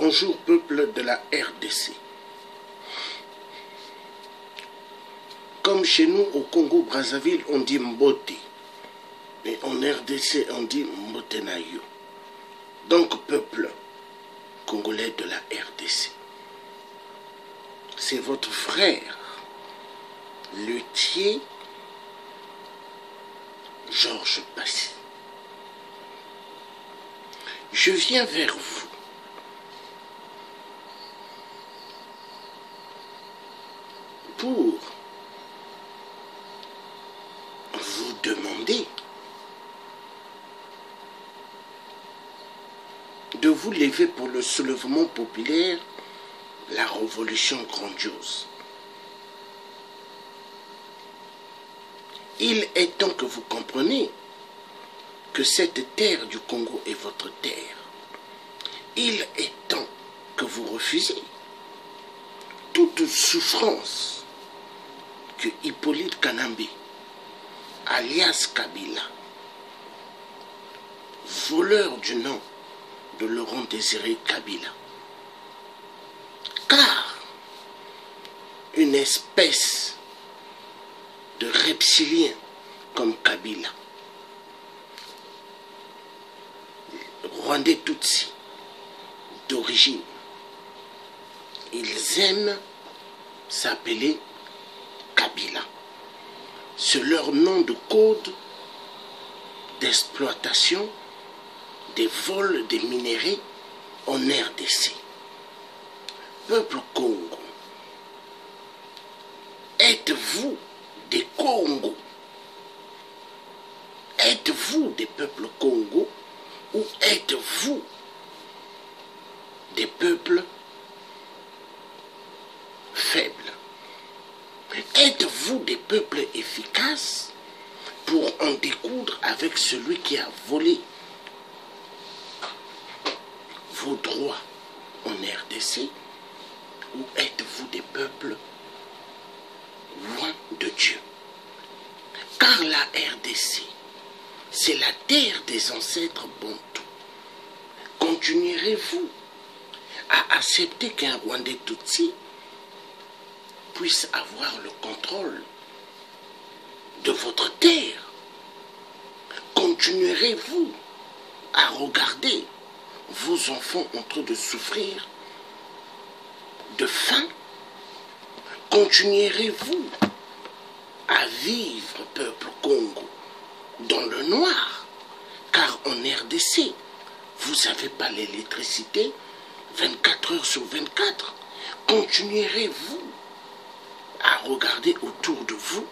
Bonjour peuple de la RDC. Comme chez nous au Congo-Brazzaville, on dit Mbote. Mais en RDC, on dit Mbotenayo. Donc peuple congolais de la RDC. C'est votre frère, luthier Georges Passy. Je viens vers vous pour vous demander de vous lever pour le soulèvement populaire, la révolution grandiose. Il est temps que vous compreniez que cette terre du Congo est votre terre. Il est temps que vous refusez toute souffrance que Hippolyte Kanambe, alias Kabila, voleur du nom de Laurent Désiré Kabila, car une espèce de reptilien comme Kabila, Rwandais Tutsi d'origine, ils aiment s'appeler Kabila. C'est leur nom de code d'exploitation des vols des minéraux en RDC. Peuple Congo, êtes-vous des Congos? Êtes-vous des peuples Congo ou êtes-vous des peuples faibles? Êtes-vous des peuples efficaces pour en découdre avec celui qui a volé vos droits en RDC, ou êtes-vous des peuples loin de Dieu? Car la RDC, c'est la terre des ancêtres bantous. Continuerez-vous à accepter qu'un Rwandais Tutsi puisse avoir le contrôle de votre terre? Continuerez-vous à regarder vos enfants en train de souffrir de faim? Continuerez-vous à vivre, peuple Congo, dans le noir? Car en RDC, vous n'avez pas l'électricité 24 heures sur 24. Continuerez-vous à regarder autour de vous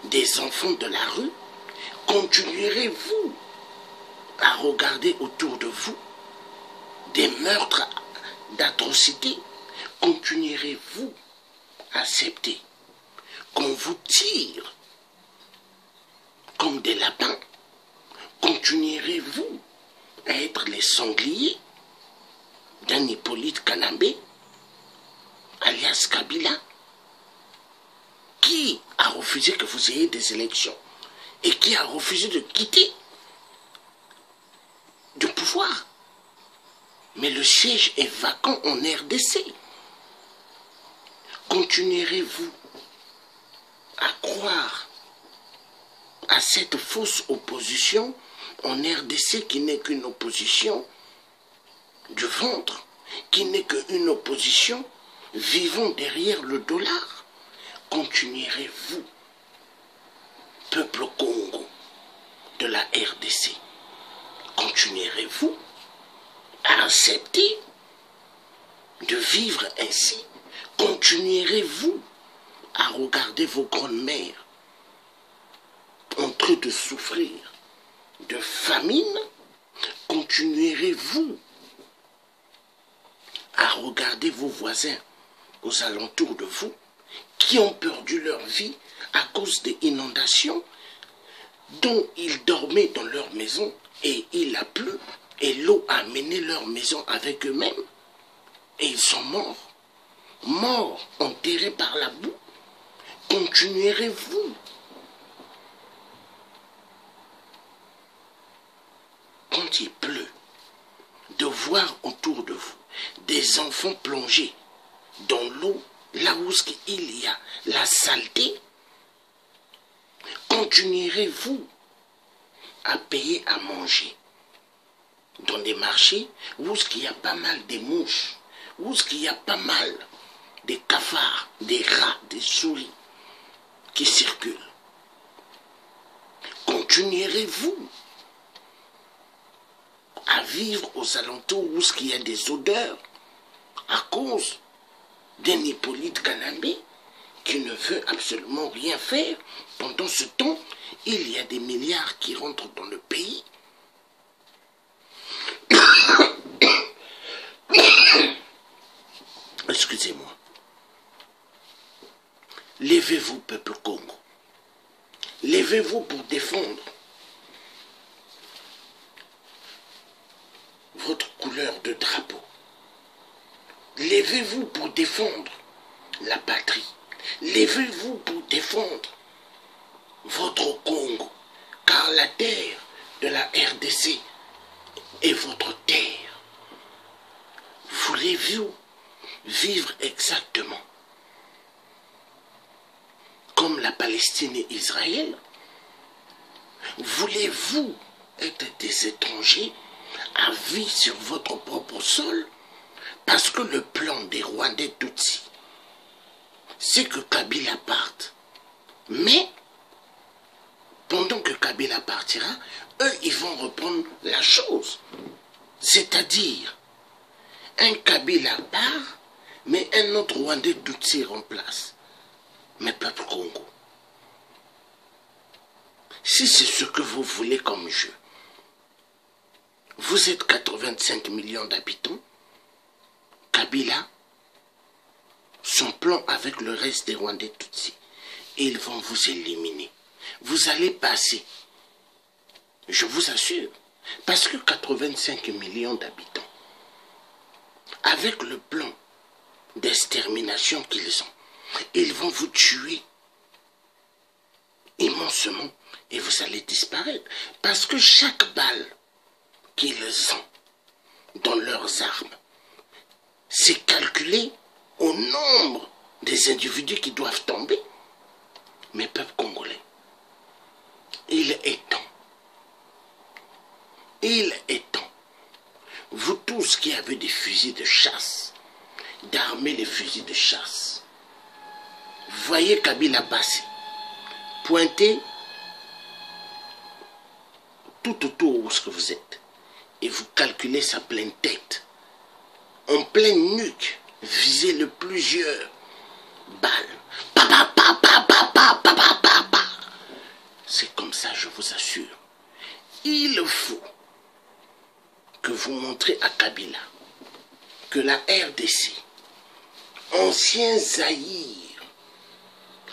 des enfants de la rue? Continuerez-vous à regarder autour de vous des meurtres d'atrocités? Continuerez-vous à accepter qu'on vous tire comme des lapins? Continuerez-vous à être les sangliers d'un Hippolyte Kanambe, alias Kabila, qui a refusé que vous ayez des élections et qui a refusé de quitter le pouvoir? Mais le siège est vacant en RDC. Continuerez-vous à croire à cette fausse opposition en RDC qui n'est qu'une opposition du ventre, qui n'est qu'une opposition vivant derrière le dollar? Continuerez-vous, peuple Congo de la RDC, continuerez-vous à accepter de vivre ainsi? Continuerez-vous à regarder vos grandes-mères en train de souffrir de famine? Continuerez-vous à regarder vos voisins aux alentours de vous qui ont perdu leur vie à cause des inondations, dont ils dormaient dans leur maison et il a plu et l'eau a mené leur maison avec eux-mêmes et ils sont morts, enterrés par la boue? Continuerez-vous quand il pleut de voir autour de vous des enfants plongés dans l'eau, là où il y a la saleté, continuerez-vous à payer à manger dans des marchés où il y a pas mal de mouches, où il y a pas mal de cafards, des rats, des souris qui circulent? Continuerez-vous à vivre aux alentours où il y a des odeurs à cause d'un Hippolyte Kanambe qui ne veut absolument rien faire? Pendant ce temps, il y a des milliards qui rentrent dans le pays. Excusez-moi. Levez-vous, peuple Congo. Levez-vous pour défendre votre couleur de drapeau. Levez-vous pour défendre la patrie. Levez-vous pour défendre votre Congo, car la terre de la RDC est votre terre. Voulez-vous vivre exactement comme la Palestine et Israël? Voulez-vous être des étrangers à vie sur votre propre sol? Parce que le plan des Rwandais Tutsis, c'est que Kabila parte. Mais, pendant que Kabila partira, eux, ils vont reprendre la chose. C'est-à-dire, un Kabila part, mais un autre Rwandais Tutsi remplace. Mais peuple Congo, si c'est ce que vous voulez comme jeu, vous êtes 85 millions d'habitants, Kabila, son plan avec le reste des Rwandais Tutsis, ils vont vous éliminer. Vous allez passer, je vous assure, parce que 85 millions d'habitants, avec le plan d'extermination qu'ils ont, ils vont vous tuer immensement et vous allez disparaître. Parce que chaque balle qu'ils ont dans leurs armes, c'est calculé au nombre des individus qui doivent tomber. Mais peuple congolais, il est temps. Il est temps. Vous tous qui avez des fusils de chasse, d'armer les fusils de chasse. Voyez Kabila passer. Pointez tout autour où vous êtes. Et vous calculez sa pleine tête. En pleine nuque, visez-le plusieurs balles. C'est comme ça, je vous assure. Il faut que vous montrez à Kabila que la RDC, ancien Zaïre,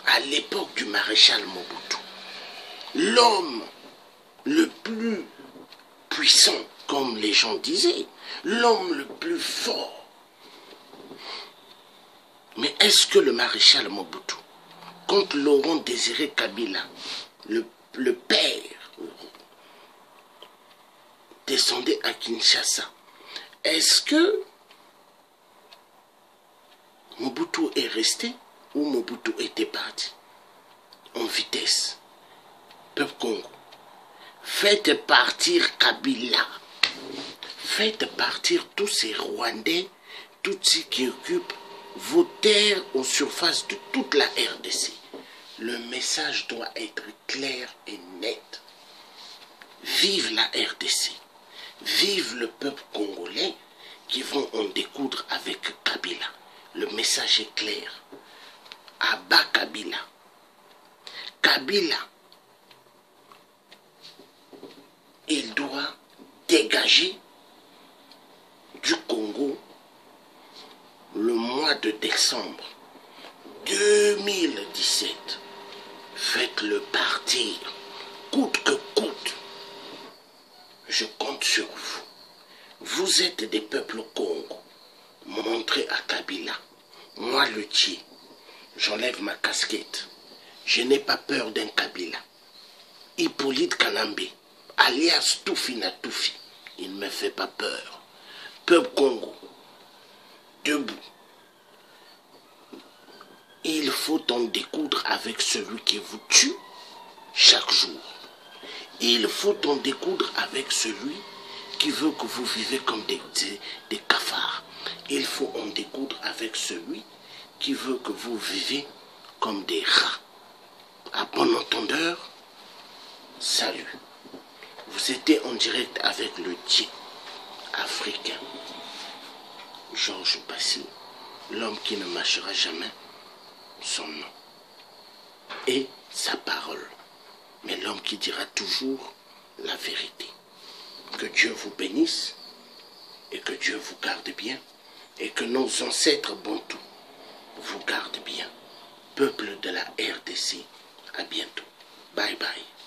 à l'époque du maréchal Mobutu, l'homme le plus puissant, comme les gens disaient, l'homme le plus fort. Mais est-ce que le maréchal Mobutu, quand Laurent Désiré Kabila, le père, descendait à Kinshasa, est-ce que Mobutu est resté ou Mobutu était parti en vitesse? Peuple Congo, faites partir Kabila, faites partir tous ces Rwandais, tous ceux qui occupent vos terres aux surfaces de toute la RDC. Le message doit être clair et net. Vive la RDC, vive le peuple congolais qui vont en découdre avec Kabila. Le message est clair. Abat Kabila. Kabila, il doit dégager du Congo le mois de décembre 2017. Faites-le partir, coûte que coûte. Je compte sur vous. Vous êtes des peuples Congo. Montrez à Kabila. Moi, le Tchi, j'enlève ma casquette. Je n'ai pas peur d'un Kabila. Hippolyte Kanambe, alias Toufi na Toufi, il ne me fait pas peur. Peuple Congo, debout. Il faut en découdre avec celui qui vous tue chaque jour. Il faut en découdre avec celui qui veut que vous vivez comme des cafards. Il faut en découdre avec celui qui veut que vous vivez comme des rats. À bon entendeur, salut. Vous étiez en direct avec le Dieu africain, Georges Bassi, l'homme qui ne mâchera jamais son nom et sa parole, mais l'homme qui dira toujours la vérité. Que Dieu vous bénisse et que Dieu vous garde bien et que nos ancêtres bantous vous gardent bien. Peuple de la RDC, à bientôt. Bye bye.